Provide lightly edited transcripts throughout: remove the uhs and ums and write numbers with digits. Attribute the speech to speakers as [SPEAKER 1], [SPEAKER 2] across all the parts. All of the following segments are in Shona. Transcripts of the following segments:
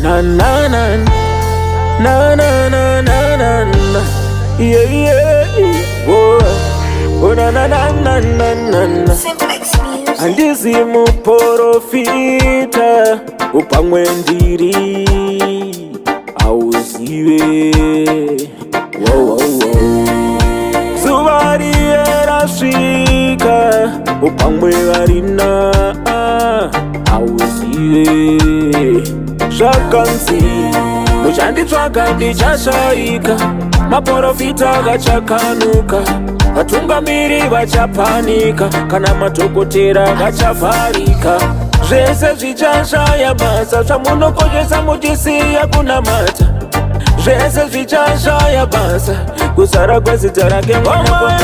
[SPEAKER 1] Na na na na na na na na na. Yeah yeah. Oh oh na na na na na na. Andizi muporofita upamwe ndiri auzive. Wow wow wow. Zuvari erasvika upamwe varina auzive. Zvakanzi muchanditsvaga ndichashaika, maporofita vachakanuka, vatungamiri vachapanika, kana madhokotera vachavharika. Zvese zvichashaya basa, zvamunokoshesa muchisiya kunamata. Zvese zvichashaya basa, kuzara kwezita rake mwana.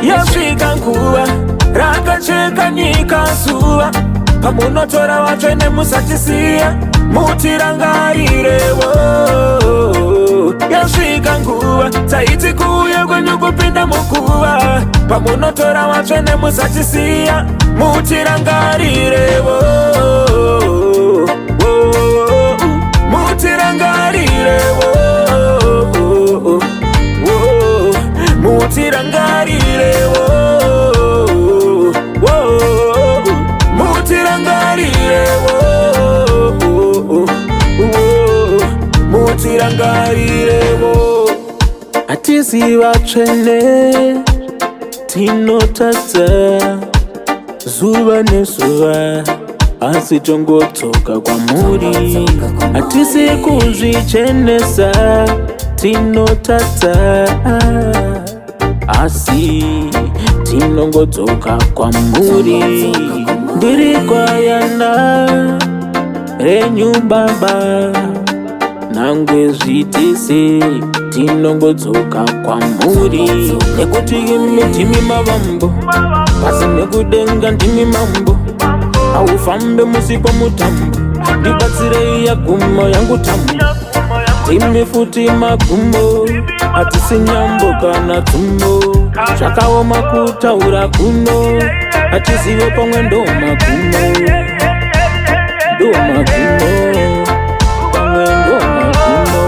[SPEAKER 1] Yasvika nguva rakacheka nyika zuva, pamunotora vatsvene musatisiya, mutirangarirewo. Yasvika nguva taiti kuuya kwenyu kupinda muguva, pamunotora vatsvene musatisiya, mutirangarirewo. Mutirangarirewo. Mutirangarirewo. Mutirangarirewo. Mutirangarirewo. Atisi vatsvene tinotadza zuva nezuva, asi tongotsoka kwamuri. Atisi kuzvichenesa tinotadza, asi tinongotsoka kwamuri. Ndiri kwayana renyu baba, nangwe zvitese tinongotsoka kwamuri. Nekuti imi ndimi mavambo, pasi nekudenga ndimi mambo. Aufambe musipo mutambo, ndibatsirei yagumo yangu tambo. Timi futi magumo, atisi nyambo kana tumbo. Zvakaoma kutaura kuno, atizive pamwe ndo magumo. Ndo magumo, pamwe ndo magumo.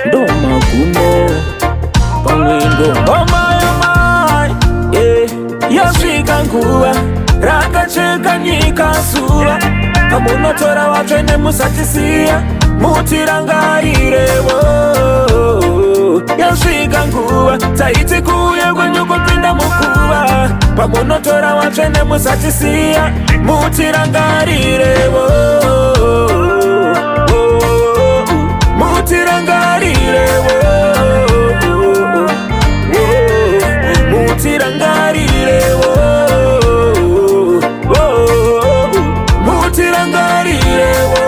[SPEAKER 1] Ndo magumo, pamwe ndo magumo. Yasvika nguva rakacheka nyika zuva, pamunotora vatsvene musatisiya, mutirangarirewo. Yasvika nguva taiti kuuya kwenyu kupinda muguva, pamunotora vatsvene musatisiya, mutirangarirewo. Mutirangarirewo. Mutirangarirewo. Mutirangarirewo.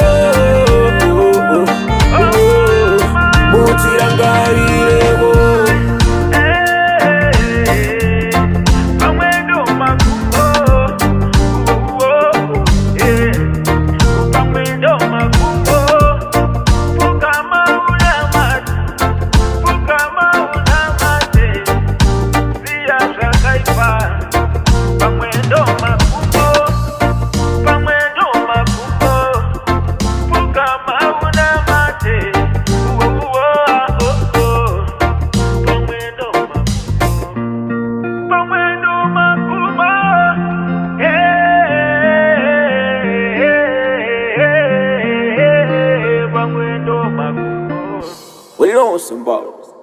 [SPEAKER 1] Mutirangarirewo. What you on some balls?